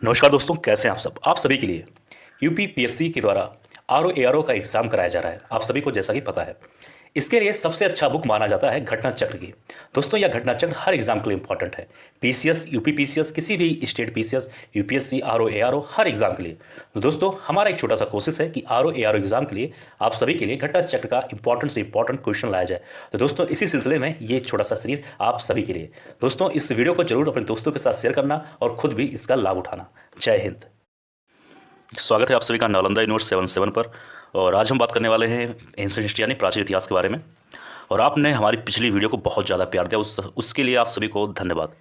नमस्कार दोस्तों, कैसे हैं आप सब। आप सभी के लिए यूपीपीएससी के द्वारा आरओ एआरओ का एग्जाम कराया जा रहा है। आप सभी को जैसा कि पता है, इसके लिए सबसे अच्छा बुक माना जाता है घटना चक्र की। दोस्तों, यह घटना चक्र हर एग्जाम के लिए इंपॉर्टेंट है। पीसीएस, यूपीपीसीएस, किसी भी state PCS, UPSC, RO ARO, हर एग्जाम के लिए। तो दोस्तों, हमारा एक छोटा सा कोशिश है कि आरओ एआरओ एग्जाम के लिए आप सभी के लिए घटना चक्र का इंपॉर्टेंट से इंपॉर्टेंट क्वेश्चन लाया जाए। तो दोस्तों, इसी सिलसिले में ये छोटा सा सीरीज आप सभी के लिए। दोस्तों, इस वीडियो को जरूर अपने दोस्तों के साथ शेयर करना और खुद भी इसका लाभ उठाना। जय हिंद। स्वागत है आप सभी का नालंदा यूनिवर्स 77 पर। और आज हम बात करने वाले हैं एंशिएंट हिस्ट्री यानी प्राचीन इतिहास के बारे में। और आपने हमारी पिछली वीडियो को बहुत ज़्यादा प्यार दिया, उसके लिए आप सभी को धन्यवाद।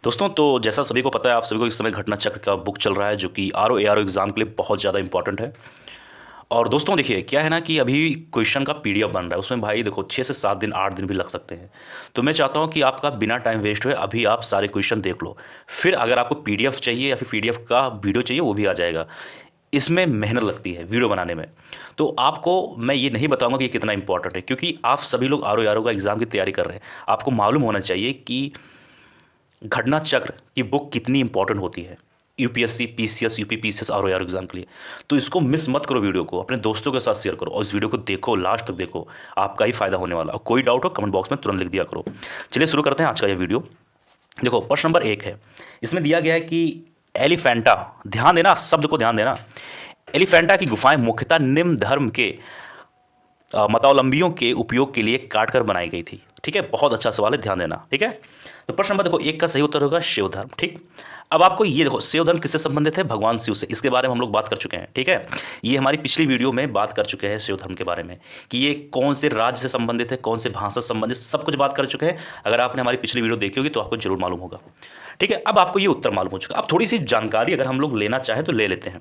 दोस्तों, तो जैसा सभी को पता है, आप सभी को इस समय घटना चक्र का बुक चल रहा है, जो कि आरओ एआरओ एग्ज़ाम के लिए बहुत ज़्यादा इंपॉर्टेंट है। और दोस्तों देखिए, क्या है ना कि अभी क्वेश्चन का पीडीएफ बन रहा है, उसमें भाई देखो 6 से 7 दिन 8 दिन भी लग सकते हैं। तो मैं चाहता हूं कि आपका बिना टाइम वेस्ट हुए अभी आप सारे क्वेश्चन देख लो। फिर अगर आपको पीडीएफ चाहिए या फिर पीडीएफ का वीडियो चाहिए, वो भी आ जाएगा। इसमें मेहनत लगती है वीडियो बनाने में। तो आपको मैं ये नहीं बताऊंगा कि ये कितना इंपॉर्टेंट है, क्योंकि आप सभी लोग आरओ आरओ का एग्ज़ाम की तैयारी कर रहे हैं। आपको मालूम होना चाहिए कि घटना चक्र की बुक कितनी इंपॉर्टेंट होती है UPSC, PCS, UPPCS, RO RO exam के लिए। तो इसको मिस मत करो, वीडियो को अपने दोस्तों के साथ शेयर करो और इस वीडियो को देखो, लास्ट तक देखो, आपका ही फायदा होने वाला। और कोई डाउट हो कमेंट बॉक्स में तुरंत लिख दिया करो। चलिए शुरू करते हैं आज का ये वीडियो। देखो, प्रश्न नंबर 1 है। इसमें दिया गया है कि एलिफेंटा, ध्यान देना, शब्द को ध्यान देना। एलिफेंटा की गुफाएं मुख्यतः निम्न धर्म के मतावलंबियों के उपयोग के लिए काटकर बनाई गई थी। ठीक है, बहुत अच्छा सवाल है, ध्यान देना। ठीक है, तो प्रश्न नंबर देखो 1 का सही उत्तर होगा शिव धर्म। ठीक, अब आपको ये देखो, शिव धर्म किससे संबंधित है? भगवान शिव से। इसके बारे में हम लोग बात कर चुके हैं। ठीक है, ये हमारी पिछली वीडियो में बात कर चुके हैं शिव धर्म के बारे में, कि ये कौन से राज्य से संबंधित है, कौन से भाषा से संबंधित, सब कुछ बात कर चुके हैं। अगर आपने हमारी पिछली वीडियो देखी होगी तो आपको जरूर मालूम होगा। ठीक है, अब आपको ये उत्तर मालूम हो चुका। अब थोड़ी सी जानकारी अगर हम लोग लेना चाहें तो ले लेते हैं।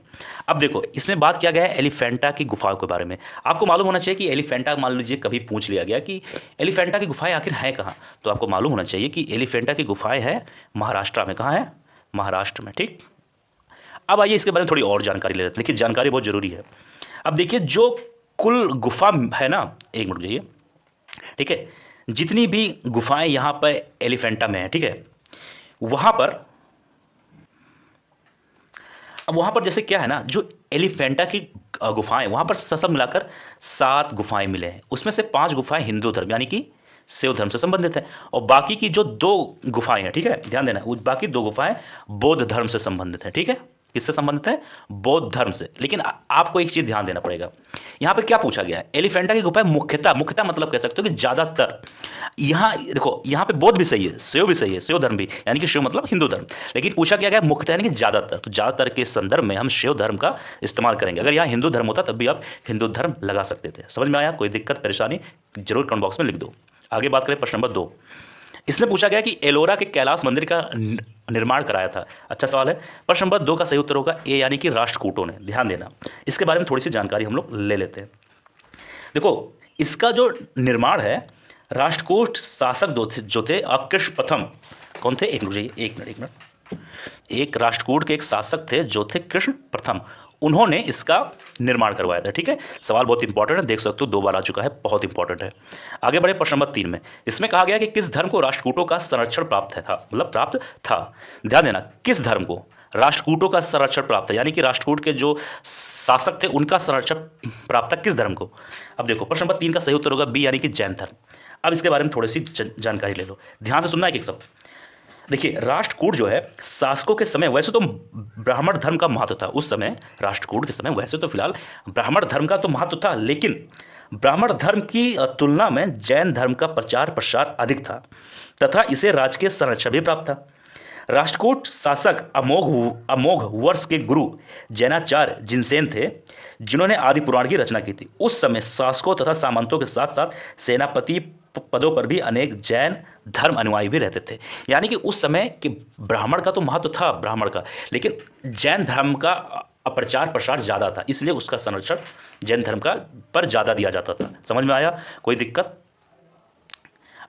अब देखो, इसमें बात किया गया है एलिफेंटा की गुफाओं के बारे में। आपको मालूम होना चाहिए कि एलिफेंटा, मान लीजिए कभी पूछ लिया गया कि एलिफेंटा की गुफाएं आखिर हैं कहाँ, तो आपको मालूम होना चाहिए कि एलिफेंटा की गुफाएं है महाराष्ट्र में। कहाँ है? महाराष्ट्र में। ठीक, अब आइए इसके बारे में थोड़ी और जानकारी ले लेते हैं। देखिए, जानकारी बहुत जरूरी है। अब देखिए, जो कुल गुफा है ना, एक मिनट जाइए। ठीक है, जितनी भी गुफाएं यहाँ पर एलिफेंटा में है, ठीक है, वहां पर, अब वहां पर जैसे क्या है ना, जो एलिफेंटा की गुफाएं, वहां पर सब मिलाकर 7 गुफाएं मिले हैं। उसमें से 5 गुफाएं हिंदू धर्म यानी कि शिव धर्म से संबंधित है, और बाकी की जो 2 गुफाएं हैं, ठीक है, ध्यान देना, वो बाकी 2 गुफाएं बौद्ध धर्म से संबंधित है। ठीक है, किससे संबंधित है? बौद्ध धर्म से। लेकिन आपको एक चीज ध्यान देना पड़ेगा, यहां पे क्या पूछा गया है? एलिफेंटा की गुफाएं मुख्यतः, मुख्यतः मतलब कह सकते हो कि ज्यादातर, यहां देखो, यहां पे बौद्ध भी सही है, शिव भी सही है, शिव धर्म भी, यानी कि शिव मतलब हिंदू धर्म। लेकिन पूछा क्या गया? मुख्यतः यानी कि ज्यादातर। तो ज्यादातर के संदर्भ में हम शिव धर्म का इस्तेमाल करेंगे। अगर यहाँ हिंदू धर्म होता तब भी आप हिंदू धर्म लगा सकते थे। समझ में आया? कोई दिक्कत परेशानी जरूर कमेंट बॉक्स में लिख दो। आगे बात करें प्रश्न नंबर 2। इसमें पूछा गया कि एलोरा के कैलाश मंदिर का निर्माण कराया था। अच्छा सवाल है। प्रश्न नंबर 2 का सही उत्तर होगा ए, यानी कि राष्ट्रकूटों ने। ध्यान देना, इसके बारे में थोड़ी सी जानकारी हम लोग ले लेते हैं। देखो, इसका जो निर्माण है, राष्ट्रकूट शासक जो थे अकृष्ण प्रथम, कौन थे? एक मिनट, एक राष्ट्रकूट के एक शासक थे जो थे कृष्ण प्रथम, उन्होंने इसका निर्माण करवाया था। ठीक है, सवाल बहुत इंपॉर्टेंट है, देख सकते हो 2 बार आ चुका है, बहुत इंपॉर्टेंट है। आगे बढ़े प्रश्न नंबर 3 में। इसमें कहा गया कि किस धर्म को राष्ट्रकूटों का संरक्षण प्राप्त था, मतलब प्राप्त था। ध्यान देना, किस धर्म को राष्ट्रकूटों का संरक्षण प्राप्त है, यानी कि राष्ट्रकूट के जो शासक थे उनका संरक्षण प्राप्त था किस धर्म को? अब देखो, प्रश्न नंबर 3 का सही उत्तर होगा बी, यानी कि जैन धर्म। अब इसके बारे में थोड़ी सी जानकारी ले लो, ध्यान से सुनना एक एक शब्द। देखिए, राष्ट्रकूट जो है, शासकों के समय वैसे तो ब्राह्मण धर्म का महत्व था उस समय। राष्ट्रकूट के समय वैसे तो फिलहाल ब्राह्मण धर्म का तो महत्व था, लेकिन ब्राह्मण धर्म की तुलना में जैन धर्म का प्रचार प्रसार अधिक था, तथा इसे राजकीय संरक्षण भी प्राप्त था। राष्ट्रकूट शासक अमोघ वर्ष के गुरु जैनाचार्य जिनसेन थे, जिन्होंने आदि पुराण की रचना की थी। उस समय शासकों तथा सामंतों के साथ साथ सेनापति पदों पर भी अनेक जैन धर्म अनुयायी भी रहते थे। यानी कि उस समय के ब्राह्मण का तो महत्व था, ब्राह्मण का, लेकिन जैन धर्म का प्रचार प्रसार ज़्यादा था, इसलिए उसका संरक्षण जैन धर्म का पर ज़्यादा दिया जाता था। समझ में आया? कोई दिक्कत?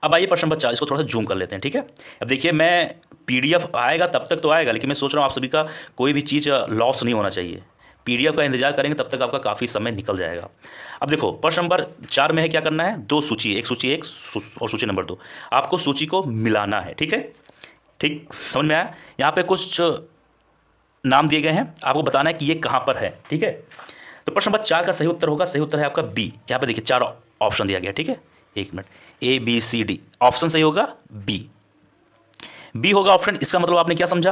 अब आइए प्रश्न नंबर 4, इसको थोड़ा सा जूम कर लेते हैं। ठीक है, अब देखिए, मैं पीडीएफ आएगा तब तक तो आएगा, लेकिन मैं सोच रहा हूँ आप सभी का कोई भी चीज़ लॉस नहीं होना चाहिए। पीडीएफ का इंतजार करेंगे तब तक आपका काफ़ी समय निकल जाएगा। अब देखो, प्रश्न नंबर 4 में है क्या करना है? 2 सूची, एक सूची 1 और सूची नंबर 2, आपको सूची को मिलाना है। ठीक है, ठीक, समझ में आया? यहाँ पे कुछ नाम दिए गए हैं, आपको बताना है कि ये कहाँ पर है। ठीक है, तो प्रश्न नंबर 4 का सही उत्तर होगा, सही उत्तर है आपका बी। यहाँ पे देखिए 4 ऑप्शन दिया गया। ठीक है, एक minute, A B C D, option सही होगा बी। बी होगा ऑप्शन, इसका मतलब आपने क्या समझा,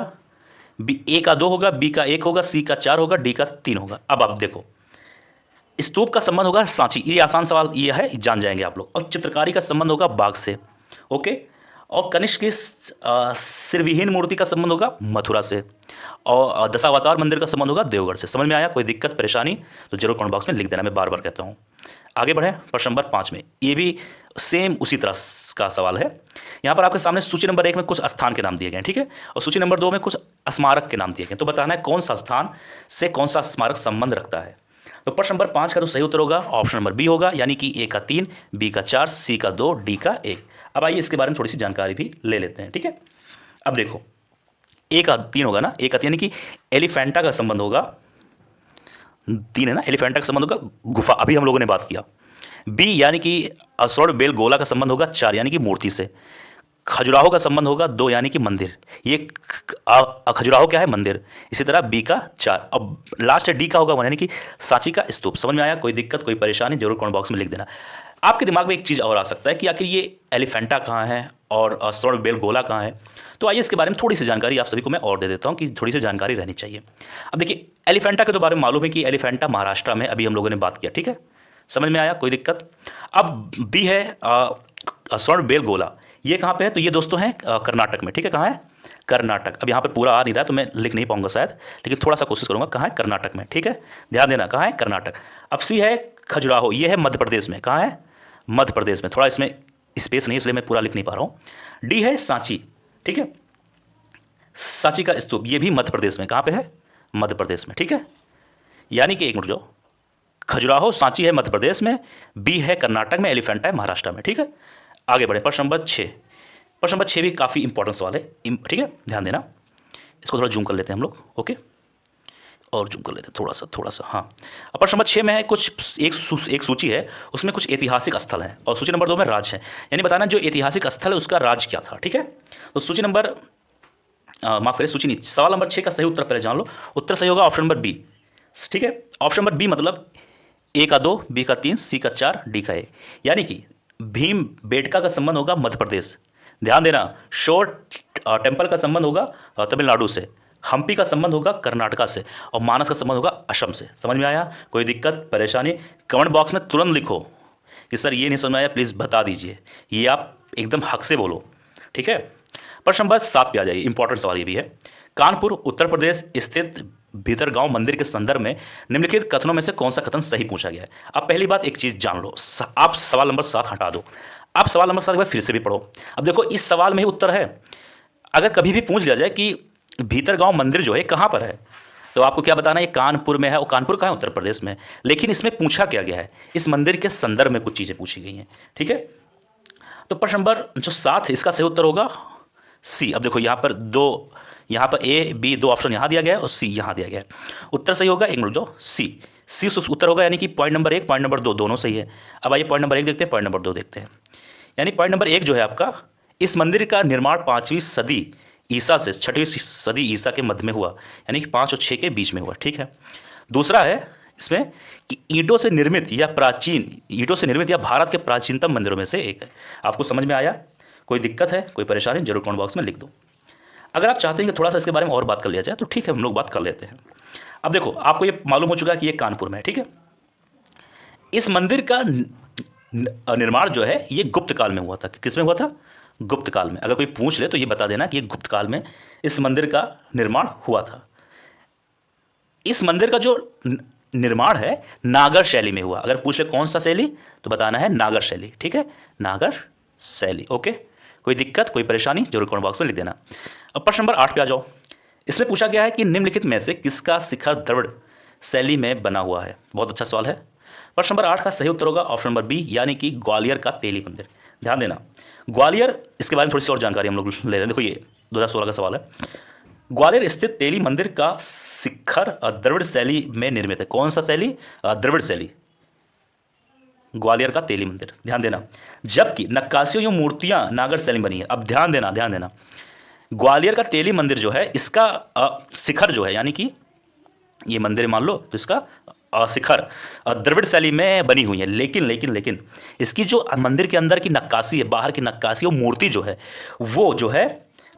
बी ए का 2 होगा, बी का 1 होगा, सी का 4 होगा, डी का 3 होगा। अब आप देखो, स्तूप का संबंध होगा सांची, ये आसान सवाल ये है, जान जाएंगे आप लोग। और चित्रकारी का संबंध होगा बाघ से। ओके, और कनिष्क की सिरविहीन मूर्ति का संबंध होगा मथुरा से। और दशावतार मंदिर का संबंध होगा देवगढ़ से। समझ में आया? कोई दिक्कत परेशानी तो जरूर कमेंट बॉक्स में लिख देना, मैं बार बार कहता हूँ। आगे बढ़े प्रश्न नंबर 5 में, ये भी सेम उसी तरह का सवाल है। यहाँ पर आपके सामने सूची नंबर 1 में कुछ स्थान के नाम दिए गए हैं। ठीक है, और सूची नंबर 2 में कुछ स्मारक के नाम दिए गए। तो बताना है कौन सा स्थान से कौन सा स्मारक संबंध रखता है। तो प्रश्न नंबर 5 का तो सही उत्तर होगा ऑप्शन नंबर बी होगा, यानी कि ए का 3, बी का 4, सी का 2, डी का 1। अब आइए इसके बारे में थोड़ी सी जानकारी भी ले लेते हैं। ठीक है, अब देखो ए का 3 होगा ना, ए का 3 यानी कि एलिफेंटा का संबंध होगा, 3 है ना, एलिफेंटा का संबंध होगा गुफा, अभी हम लोगों ने बात किया। बी यानी कि स्वर्ण बेल गोला का संबंध होगा 4, यानी कि मूर्ति से। खजुराहो का संबंध होगा 2, यानी कि मंदिर। ये खजुराहो क्या है? मंदिर। इसी तरह बी का 4, अब लास्ट डी का होगा 1, यानी कि सांची का स्तूप। समझ में आया? कोई दिक्कत कोई परेशानी जरूर कमेंट बॉक्स में लिख देना। आपके दिमाग में एक चीज़ और आ सकता है कि आखिर ये एलिफेंटा कहाँ है और स्वर्ण बेल गोला कहाँ है। तो आइए इसके बारे में थोड़ी सी जानकारी आप सभी को मैं और दे देता हूँ कि थोड़ी सी जानकारी रहनी चाहिए। अब देखिए, एलिफेंटा के तो बारे में मालूम है कि एलिफेंटा महाराष्ट्र में, अभी हम लोगों ने बात किया। ठीक है, समझ में आया? कोई दिक्कत? अब बी है स्वर्ण बेल गोला, ये कहाँ पे है? तो ये दोस्तों हैं कर्नाटक में। ठीक है, कहाँ है? कर्नाटक। अब यहाँ पे पूरा आ नहीं रहा है तो मैं लिख नहीं पाऊंगा शायद, लेकिन थोड़ा सा कोशिश करूंगा। कहाँ है? कर्नाटक में। ठीक है, ध्यान देना, कहाँ है? कर्नाटक। अब सी है खजुराहो, ये है मध्य प्रदेश में। कहाँ है? मध्य प्रदेश में। थोड़ा इसमें स्पेस नहीं, इसलिए मैं पूरा लिख नहीं पा रहा हूँ। डी है सांची। ठीक है, सांची का स्तूप, ये भी मध्य प्रदेश में। कहाँ पे है? मध्य प्रदेश में। ठीक है, यानी कि एक मिनट, जो खजुराहो सांची है मध्य प्रदेश में, बी है कर्नाटक में, एलिफेंटा है महाराष्ट्र में। ठीक है, आगे बढ़े प्रश्न नंबर 6। प्रश्न नंबर 6 भी काफ़ी इंपॉर्टेंट सवाल है। ठीक है, ध्यान देना, इसको थोड़ा जूम कर लेते हैं हम लोग। ओके, और जूम कर लेते हैं थोड़ा सा। हाँ, अब प्रश्न नंबर 6 में है कुछ एक सूची है, उसमें कुछ ऐतिहासिक स्थल हैं, और सूची नंबर 2 में राज्य है। यानी बताना जो ऐतिहासिक स्थल है उसका राज्य क्या था। ठीक है, तो सूची नंबर माफ करें, सूची नहीं, सवाल नंबर 6 का सही उत्तर पहले जान लो। उत्तर सही होगा ऑप्शन नंबर बी। ठीक है, ऑप्शन नंबर बी मतलब ए का 2, बी का 3, सी का 4, डी का 1, यानी कि भीम बेटका का संबंध होगा मध्य प्रदेश। ध्यान देना, शोर टेम्पल का संबंध होगा तमिलनाडु से, हम्पी का संबंध होगा कर्नाटका से, और मानस का संबंध होगा असम से। समझ में आया? कोई दिक्कत परेशानी कमेंट बॉक्स में तुरंत लिखो कि सर ये नहीं समझ में आया, प्लीज़ बता दीजिए, ये आप एकदम हक से बोलो। ठीक है, प्रश्न नंबर 7 पे आ जाइए, इंपॉर्टेंट सवाल ये भी है। कानपुर उत्तर प्रदेश स्थित भीतरगांव मंदिर के संदर्भ में निम्नलिखित कथनों में से कौन सा कथन सही पूछा गया है। अब पहली बात एक चीज़ जान लो, आप सवाल नंबर 7 हटा दो, आप सवाल नंबर 7 फिर से भी पढ़ो। अब देखो, इस सवाल में ही उत्तर है। अगर कभी भी पूछ लिया जाए कि भीतरगांव मंदिर जो है कहाँ पर है, तो आपको क्या बताना है? ये कानपुर में है, और कानपुर कहाँ है? उत्तर प्रदेश में। लेकिन इसमें पूछा क्या गया है? इस मंदिर के संदर्भ में कुछ चीज़ें पूछी गई हैं। ठीक है, तो प्रश्न नंबर जो 7 है इसका सही उत्तर होगा सी। अब देखो यहाँ पर यहाँ पर ए बी 2 ऑप्शन यहाँ दिया गया है और सी यहाँ दिया गया है। उत्तर सही होगा, एक मिनट, जो सी उत्तर होगा, यानी कि पॉइंट नंबर 1 पॉइंट नंबर 2 दोनों सही है। अब आइए पॉइंट नंबर 1 देखते हैं, पॉइंट नंबर 2 देखते हैं। यानी पॉइंट नंबर 1 जो है आपका, इस मंदिर का निर्माण 5वीं सदी ईसा से 6वीं सदी ईसा के मध्य में हुआ, यानी कि 5 और 6 के बीच में हुआ। ठीक है, दूसरा है इसमें कि ईंटों से निर्मित या भारत के प्राचीनतम मंदिरों में से एक है। आपको समझ में आया? कोई दिक्कत है कोई परेशानी जरूर कमेंट बॉक्स में लिख दो। अगर आप चाहते हैं कि थोड़ा सा इसके बारे में और बात कर लिया जाए तो ठीक है, हम लोग बात कर लेते हैं। अब देखो, आपको ये मालूम हो चुका है कि ये कानपुर में है। ठीक है, इस मंदिर का निर्माण जो है ये गुप्त काल में हुआ था। किस में हुआ था? गुप्त काल में। अगर कोई पूछ ले तो ये बता देना कि ये गुप्त काल में इस मंदिर का निर्माण हुआ था। इस मंदिर का जो निर्माण है नागर शैली में हुआ। अगर पूछ ले कौन सा शैली, तो बताना है नागर शैली। ठीक है, नागर शैली। ओके, कोई दिक्कत कोई परेशानी जरूर कमेंट बॉक्स में लिख देना। अब प्रश्न नंबर 8 पे आ जाओ। इसमें पूछा गया है कि निम्नलिखित में से किसका शिखर द्रविड़ शैली में बना हुआ है। बहुत अच्छा सवाल है। प्रश्न नंबर 8 का सही उत्तर होगा ऑप्शन नंबर बी, यानी कि ग्वालियर का तेली मंदिर। ध्यान देना, ग्वालियर, इसके बारे में थोड़ी सी और जानकारी हम लोग ले रहे हैं। देखो, ये 2016 का सवाल है। ग्वालियर स्थित तेली मंदिर का शिखर द्रविड़ शैली में निर्मित है। कौन सा शैली? द्रविड़ शैली, ग्वालियर का तेली मंदिर। ध्यान देना, जबकि नक्काशियों मूर्तियां नागर शैली बनी है। अब ध्यान देना, ग्वालियर का तेली मंदिर जो है इसका शिखर जो है, यानी कि ये मंदिर मान लो तो इसका शिखर द्रविड़ शैली में बनी हुई है, लेकिन इसकी जो मंदिर के अंदर की नक्काशी है, बाहर की नक्काशी, वो मूर्ति जो है वो जो है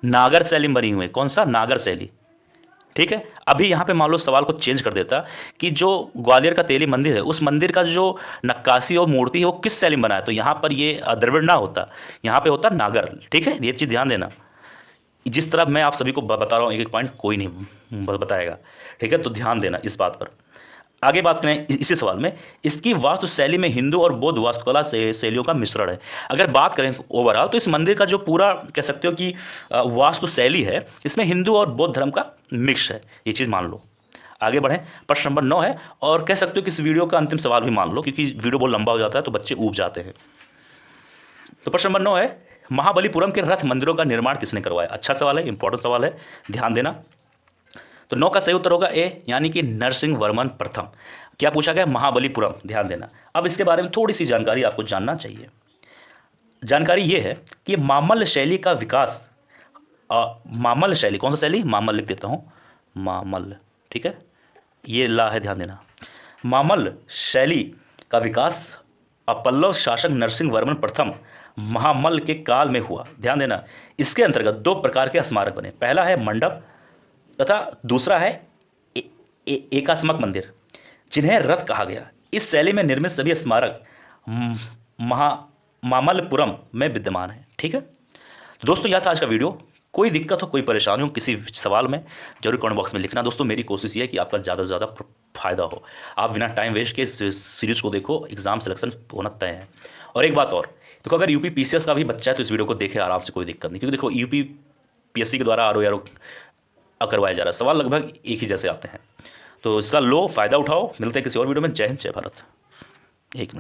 नागर शैली में बनी हुई है। कौन सा? नागर शैली। ठीक है। अभी यहाँ पे मान लो सवाल को चेंज कर देता कि जो ग्वालियर का तेली मंदिर है उस मंदिर का जो नक्काशी और मूर्ति है वो किस शैली में बना है, तो यहाँ पर ये द्रविड़ ना होता, यहाँ पे होता नागर। ठीक है, ये चीज़ ध्यान देना। जिस तरह मैं आप सभी को बता रहा हूँ एक एक पॉइंट कोई नहीं बताएगा। ठीक है, तो ध्यान देना इस बात पर। आगे बात करें इसी सवाल में, इसकी वास्तु शैली में हिंदू और बौद्ध वास्तुकला शैलियों का मिश्रण है। अगर बात करें ओवरऑल तो इस मंदिर का जो पूरा कह सकते हो कि वास्तु शैली है इसमें हिंदू और बौद्ध धर्म का मिक्स है, ये चीज़ मान लो। आगे बढ़ें, प्रश्न नंबर 9 है और कह सकते हो कि इस वीडियो का अंतिम सवाल भी मान लो, क्योंकि वीडियो बहुत लंबा हो जाता है तो बच्चे ऊब जाते हैं। तो प्रश्न नंबर 9 है, महाबलीपुरम के रथ मंदिरों का निर्माण किसने करवाया? अच्छा सवाल है, इंपॉर्टेंट सवाल है, ध्यान देना। तो 9 का सही उत्तर होगा ए, यानी कि नरसिंह वर्मन प्रथम। क्या पूछा गया? महाबलीपुरम, ध्यान देना। अब इसके बारे में थोड़ी सी जानकारी आपको जानना चाहिए। जानकारी ये है कि मामल्ल शैली का विकास, मामल्ल शैली, कौन सा शैली? मामल्ल लिख देता हूँ, मामल्ल। ठीक है, ये ला है, ध्यान देना। मामल्ल शैली का विकास पल्लव शासक नरसिंह वर्मन प्रथम महामल्ल के काल में हुआ, ध्यान देना। इसके अंतर्गत 2 प्रकार के स्मारक बने, पहला है मंडप तथा दूसरा है एकास्मक मंदिर, जिन्हें रथ कहा गया। इस शैली में निर्मित सभी स्मारक मामल्लपुरम में विद्यमान है। ठीक है, तो दोस्तों यह था आज का वीडियो। कोई दिक्कत हो, कोई परेशानी हो किसी सवाल में, जरूर कमेंट बॉक्स में लिखना। दोस्तों मेरी कोशिश ये है कि आपका ज़्यादा से ज़्यादा फायदा हो, आप बिना टाइम वेस्ट के इस सीरीज़ को देखो, एग्जाम सिलेक्शन होना तय है। और एक बात और, देखो अगर यूपी पीसीएस का भी बच्चा है तो इस वीडियो को देखे आराम से, कोई दिक्कत नहीं, क्योंकि देखो यूपी पीएससी के द्वारा आरओ करवाया जा रहा है, सवाल लगभग एक ही जैसे आते हैं। तो इसका लो फ़ायदा उठाओ। मिलते हैं किसी और वीडियो में। जय हिंद, जय भारत। 1 मिनट।